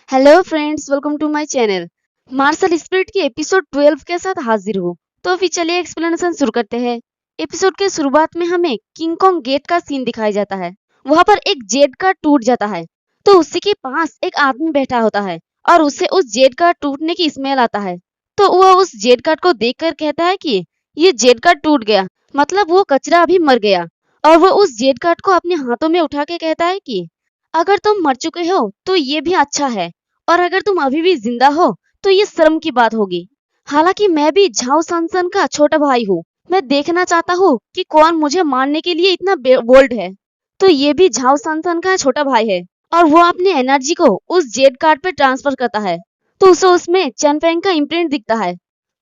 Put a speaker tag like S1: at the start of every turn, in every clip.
S1: Hello friends, welcome to my channel. Martial spirit के episode 12 के साथ हाजिर हूँ। तो फिर चलिए एक्सप्लेनेशन शुरू करते हैं। एपिसोड के शुरुआत में हमें किंग कॉन्ग गेट का सीन दिखाया जाता है। वहाँ पर एक जेट कार्ड टूट जाता है तो उसी के पास एक आदमी बैठा होता है और उसे उस जेट कार्ड टूटने की स्मेल आता है। तो वह उस जेट कार्ड को देखकर कहता है कि ये जेट कार्ड टूट गया, मतलब वो कचरा अभी मर गया। और वो उस जेट कार्ड को अपने हाथों में उठा के कहता है कि अगर तुम मर चुके हो तो ये भी अच्छा है, और अगर तुम अभी भी जिंदा हो तो ये शर्म की बात होगी। हालांकि मैं भी झाओ सनसन का छोटा भाई हूँ। मैं देखना चाहता हूँ कि कौन मुझे मारने के लिए इतना बोल्ड है। तो ये भी झाओ सनसन का छोटा भाई है और वो अपनी एनर्जी को उस जेड कार्ड पे ट्रांसफर करता है। तो उसे उसमें चैनफेंग का इम्प्रिंट दिखता है।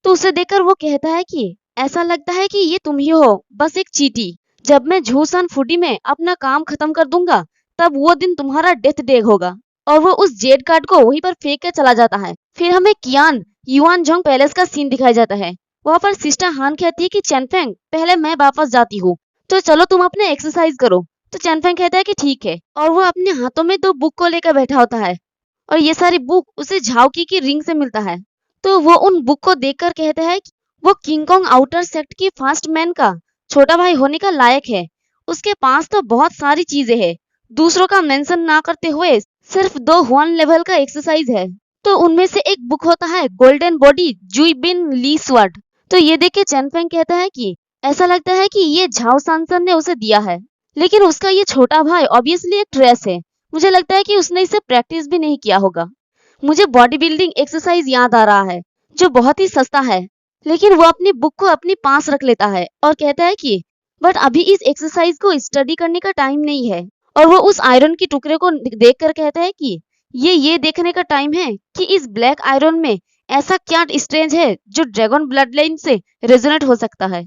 S1: तो उसे देखकर वो कहता है कि ऐसा लगता है कि ये तुम ही हो, बस एक चीटी। जब मैं झूसन फूटी में अपना काम खत्म कर दूंगा तब वो दिन तुम्हारा डेथ डे होगा। और वो उस जेड कार्ड को वहीं पर फेंक के चला जाता है। फिर हमें कियान युआन जोंग पैलेस का सीन दिखाया जाता है। वहाँ पर सिस्टर हान कहती है कि चैनफेंग पहले मैं वापस जाती हूँ, तो चलो तुम अपने एक्सरसाइज करो। तो चैनफेंग कहता है कि ठीक है, और वो अपने हाथों में 2 बुक को लेकर बैठा होता है और ये सारी बुक उसे झाओकी की रिंग से मिलता है। तो वो उन बुक को देखकर कहता है कि वो किंग कॉन्ग आउटर सेक्ट की फर्स्ट मैन का छोटा भाई होने का लायक है। उसके पास तो बहुत सारी चीजें हैं, दूसरों का मेंशन ना करते हुए सिर्फ 2 वन लेवल का एक्सरसाइज है। तो उनमें से एक बुक होता है गोल्डन बॉडी जुई बिन ली स्वर्ड। तो ये देख के चैनफेंग कहता है कि ऐसा लगता है कि ये झाओ सांसन ने उसे दिया है, लेकिन उसका ये छोटा भाई ऑब्वियसली एक ट्रेस है। मुझे लगता है कि उसने इसे प्रैक्टिस भी नहीं किया होगा। मुझे बॉडी बिल्डिंग एक्सरसाइज याद आ रहा है जो बहुत ही सस्ता है, लेकिन वो अपनी बुक को अपने पास रख लेता है और कहता है कि बट अभी इस एक्सरसाइज को स्टडी करने का टाइम नहीं है। और वो उस आयरन के टुकड़े को देखकर कहता है कि ये देखने का टाइम है कि इस ब्लैक आयरन में ऐसा क्या स्ट्रेंज है जो ड्रैगन ब्लड लाइन से रेजोनेट हो सकता है।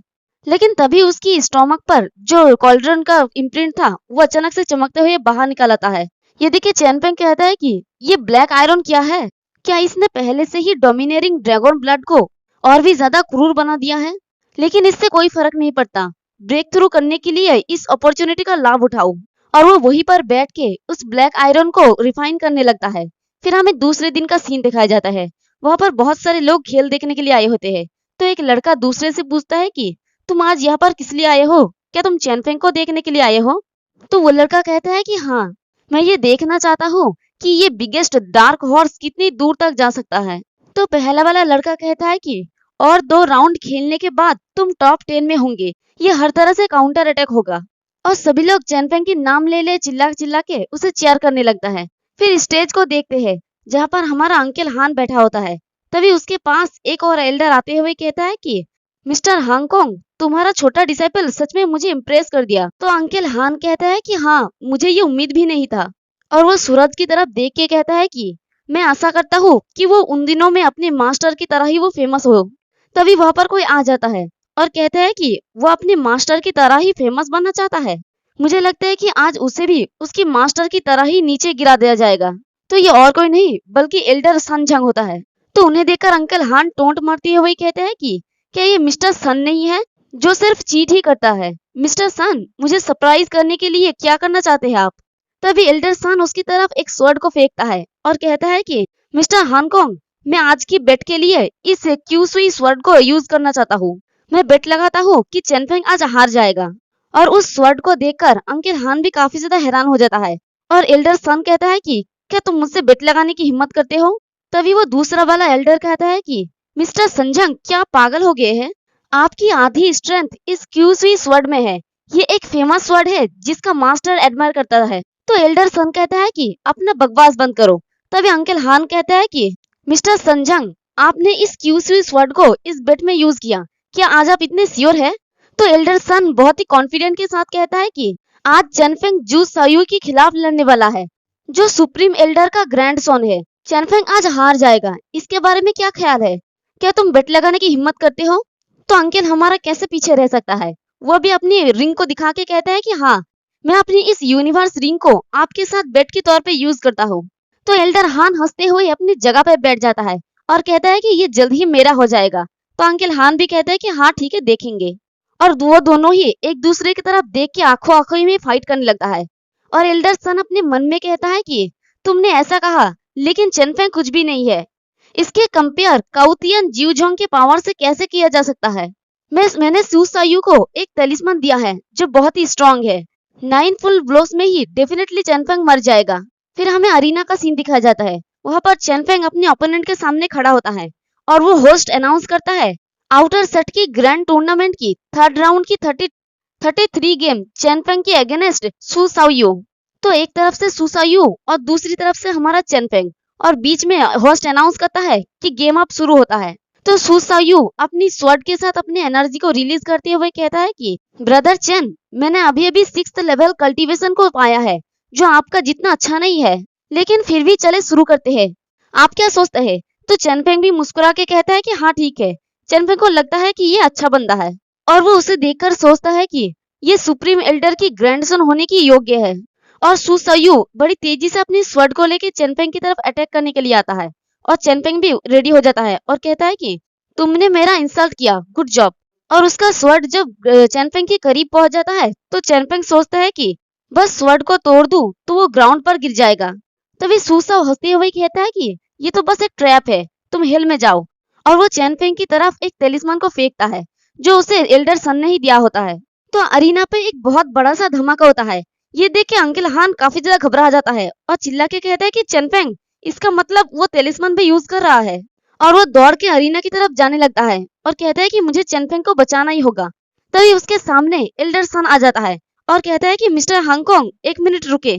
S1: लेकिन तभी उसकी स्टोमक पर जो कॉल्ड्रन का इम्प्रिंट था वो अचानक से चमकते हुए बाहर निकल आता है। ये देखिए चैनपेंग कहता है कि ये ब्लैक आयरन क्या है, क्या इसने पहले से ही डोमिनेटिंग ड्रैगन ब्लड को और भी ज्यादा क्रूर बना दिया है। लेकिन इससे कोई फर्क नहीं पड़ता, ब्रेक थ्रू करने के लिए इस अपॉर्चुनिटी का लाभ उठाओ। और वो वहीं पर बैठ के उस ब्लैक आयरन को रिफाइन करने लगता है। फिर हमें दूसरे दिन का सीन दिखाया जाता है। वहां पर बहुत सारे लोग खेल देखने के लिए आए होते हैं। तो एक लड़का दूसरे से पूछता है कि तुम आज यहाँ पर किस लिए आए हो, क्या तुम चैनफेंग को देखने के लिए आए हो। तो वो लड़का कहता है कि हाँ, मैं ये देखना चाहता हूँ कि ये बिगेस्ट डार्क हॉर्स कितनी दूर तक जा सकता है। तो पहला वाला लड़का कहता है कि और 2 राउंड खेलने के बाद तुम टॉप 10 में होंगे, ये हर तरह से काउंटर अटैक होगा। और सभी लोग चैनफेंग के नाम ले ले चिल्ला चिल्ला के उसे चेयर करने लगता है। फिर स्टेज को देखते हैं जहाँ पर हमारा अंकल हान बैठा होता है। तभी उसके पास एक और एल्डर आते हुए कहता है कि मिस्टर हांगकांग, तुम्हारा छोटा डिसाइपल सच में मुझे इम्प्रेस कर दिया। तो अंकल हान कहता है कि हाँ, मुझे ये उम्मीद भी नहीं था। और वो सूरज की तरफ देख के कहता है कि मैं आशा करता हूँ कि वो उन दिनों में अपने मास्टर की तरह ही वो फेमस हो। तभी वहां पर कोई आ जाता है और कहता है कि वो अपने मास्टर की तरह ही फेमस बनना चाहता है। मुझे लगता है कि आज उसे भी उसकी मास्टर की तरह ही नीचे गिरा दिया जाएगा। तो ये और कोई नहीं बल्कि एल्डर सन झंग होता है। तो उन्हें देखकर अंकल हान टोंट मारते हुए कहते हैं कि क्या ये मिस्टर सन नहीं है जो सिर्फ चीट ही करता है। मिस्टर सन, मुझे सरप्राइज करने के लिए क्या करना चाहते हैं आप। तभी एल्डर सन उसकी तरफ एक स्वर्ड को फेंकता है और कहता है कि मिस्टर हांगकांग, मैं आज की बेट के लिए इस क्यूसुई स्वर्ड को यूज करना चाहता हूँ। मैं बेट लगाता हूँ कि चैनफेंग आज हार जाएगा। और उस स्वर्ड को देखकर अंकल हान भी काफी ज्यादा हैरान हो जाता है और एल्डर सन कहता है कि क्या तुम मुझसे बेट लगाने की हिम्मत करते हो। तभी वो दूसरा वाला एल्डर कहता है कि मिस्टर संजंग, क्या पागल हो गए हैं, आपकी आधी स्ट्रेंथ इस क्यूसुई स्वर्ड में है। ये एक फेमस स्वर्ड है जिसका मास्टर एडमायर करता है। तो एल्डर सन कहता है कि अपना बकवास बंद करो। तभी अंकल हान कहता है कि मिस्टर संजंग, आपने इस क्यूसुई स्वर्ड को इस बेट में यूज किया, क्या आज आप इतने श्योर है। तो एल्डर सन बहुत ही कॉन्फिडेंट के साथ कहता है कि आज चैनफेंग जू सायू के खिलाफ लड़ने वाला है जो सुप्रीम एल्डर का ग्रैंड सन है। चैनफेंग आज हार जाएगा, इसके बारे में क्या ख्याल है, क्या तुम बेट लगाने की हिम्मत करते हो। तो अंकल हमारा कैसे पीछे रह सकता है, वो भी अपनी रिंग को दिखा के कहता है कि हाँ, मैं अपनी इस यूनिवर्स रिंग को आपके साथ बेट के तौर पे यूज करता हूँ। तो एल्डर हान हंसते हुए अपनी जगह पे बैठ जाता है और कहता है कि ये जल्द ही मेरा हो जाएगा। तो अंकल हान भी कहता है कि हाँ ठीक है, देखेंगे। और वो दोनों ही एक दूसरे की तरफ देख के आंखों आंखों में फाइट करने लगता है। और एल्डर सन अपने मन में कहता है कि तुमने ऐसा कहा, लेकिन चेनफेंग कुछ भी नहीं है। इसके कंपेयर काउतियन जियोजोंग के पावर से कैसे किया जा सकता है? मैंने सू सायू को एक तलिस्मान दिया है जो बहुत ही स्ट्रांग है। 9 फुल ब्लोस में ही डेफिनेटली चेनफेंग मर जाएगा। फिर हमें अरीना का सीन दिखाया जाता है। वहां पर चेनफेंग अपने ओपोनेंट के सामने खड़ा होता है और वो होस्ट अनाउंस करता है आउटर सेट की ग्रैंड टूर्नामेंट की थर्ड राउंड की 33 गेम चेनफेंग के अगेंस्ट सू सायू। तो एक तरफ से सू सायू और दूसरी तरफ से हमारा चेनफेंग, और बीच में होस्ट अनाउंस करता है कि गेम अब शुरू होता है। तो सू सायू अपनी स्वॉर्ड के साथ अपनी एनर्जी को रिलीज करते हुए कहता है कि ब्रदर चेन, मैंने अभी अभी 6th लेवल कल्टीवेशन को पाया है जो आपका जितना अच्छा नहीं है, लेकिन फिर भी चले शुरू करते हैं। आप क्या सोचते हैं? तो चेनफेंग भी मुस्कुरा के कहता है कि हाँ ठीक है। चेनफेंग को लगता है कि ये अच्छा बंदा है और वो उसे देखकर सोचता है कि ये सुप्रीम एल्डर की ग्रैंडसन होने की योग्य है। और सू सायू बड़ी तेजी से अपनी स्वॉर्ड को लेकर चेनफेंग की तरफ अटैक करने के लिए आता है और चेनफेंग भी रेडी हो जाता है और कहता है कि तुमने मेरा इंसल्ट किया, गुड जॉब। और उसका स्वॉर्ड जब चेनफेंग के करीब पहुंच जाता है तो चेनफेंग सोचता है कि बस स्वॉर्ड को तोड़ दूं तो वो ग्राउंड पर गिर जाएगा। तभी सू सायू हंसते हुए कहता है कि ये तो बस एक ट्रैप है, तुम हिल में जाओ। और वो चेनफेंग की तरफ एक टेलिस्मान को फेंकता है जो उसे एल्डर सन ने ही दिया होता है। तो अरीना पे एक बहुत बड़ा सा धमाका होता है। ये देख के अंकल हान काफी ज्यादा घबरा जाता है और चिल्ला के कहता है कि चेनफेंग, इसका मतलब वो टेलिस्मान भी यूज कर रहा है। और वो दौड़ के अरीना की तरफ जाने लगता है और कहता है कि मुझे चेनफेंग को बचाना ही होगा। तभी उसके सामने एल्डर सन आ जाता है और कहता है कि मिस्टर हांगकांग, एक मिनट रुके।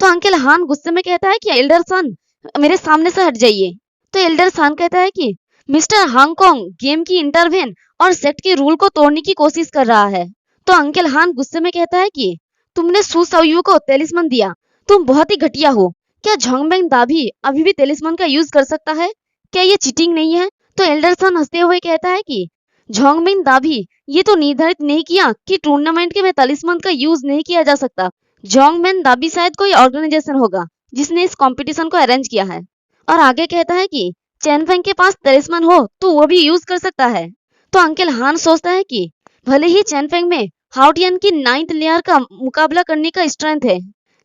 S1: तो अंकल हान गुस्से में कहता है कि एल्डर सन, मेरे सामने से हट जाइए। तो एल्डर सन कहता है कि मिस्टर हांगकांग गेम की इंटरवेन और सेट के रूल को तोड़ने की कोशिश कर रहा है। तो अंकल हान गुस्से में कहता है कि तुमने सू सायू को टेलिस्मान दिया, तुम बहुत ही घटिया हो। क्या झोंगबेंग दाभी अभी भी टेलिस्मान का यूज कर सकता है? क्या ये चीटिंग नहीं है? तो एल्डरसन हंसते हुए कहता है कि झोंगबेंग दाभी ये तो निर्धारित नहीं किया कि टूर्नामेंट के में टेलिस्मान का यूज नहीं किया जा सकता। झोंगबेंग दाभी शायद कोई ऑर्गेनाइजेशन होगा जिसने इस कंपटीशन को अरेंज किया है। और आगे कहता है कि चेनफेंग के पास टेलिस्मान हो तो वो भी यूज कर सकता है। तो अंकल हान सोचता है कि भले ही चेनफेंग में हाउटियन की 9th लेयर का मुकाबला करने का स्ट्रेंथ है,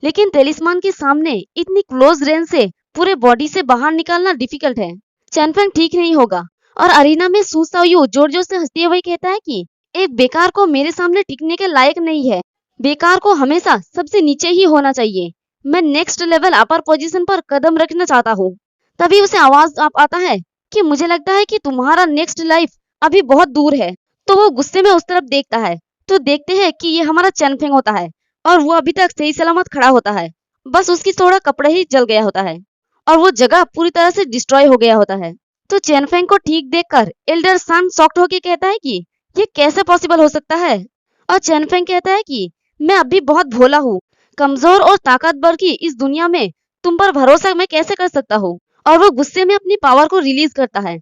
S1: लेकिन टेलिस्मान के सामने इतनी क्लोज रेंज से पूरे बॉडी से बाहर निकालना डिफिकल्ट है। चेनफेंग ठीक नहीं होगा। और अरीना में सू सायू जोर जोर से हंसते हुए कहता है कि एक बेकार को मेरे सामने टिकने के लायक नहीं है। बेकार को हमेशा सबसे नीचे ही होना चाहिए। मैं नेक्स्ट लेवल अपर पोजीशन पर कदम रखना चाहता हूँ। तभी उसे आवाज आता है कि मुझे लगता है कि तुम्हारा नेक्स्ट लाइफ अभी बहुत दूर है। तो वो गुस्से में उस तरफ देखता है तो देखते हैं कि ये हमारा चेनफेंग होता है और वो अभी तक सही सलामत खड़ा होता है। बस उसकी थोड़ा कपड़े ही जल गया होता है और वो जगह पूरी तरह से डिस्ट्रॉय हो गया होता है। तो चेनफेंग को ठीक देखकर एल्डर सन शॉक्ड होकर कहता है कि ये कैसे पॉसिबल हो सकता है? और चेनफेंग कहता है कि मैं अभी बहुत भोला हूँ, कमजोर और ताकतवर की इस दुनिया में तुम पर भरोसा मैं कैसे कर सकता हूँ? और वो गुस्से में अपनी पावर को रिलीज करता है।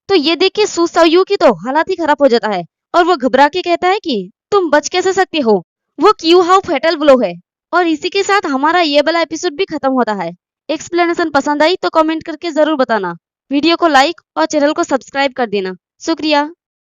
S1: तो ये देख के सू सायू की तो हालत ही खराब हो जाता है और वो घबरा के कहता है कि तुम बच कैसे सकते हो? वो क्यों हाउ फेटल ब्लो है। और इसी के साथ हमारा ये वाला एपिसोड भी खत्म होता है। एक्सप्लेनेशन पसंद आई तो कमेंट करके जरूर बताना। वीडियो को लाइक और चैनल को सब्सक्राइब कर देना। शुक्रिया।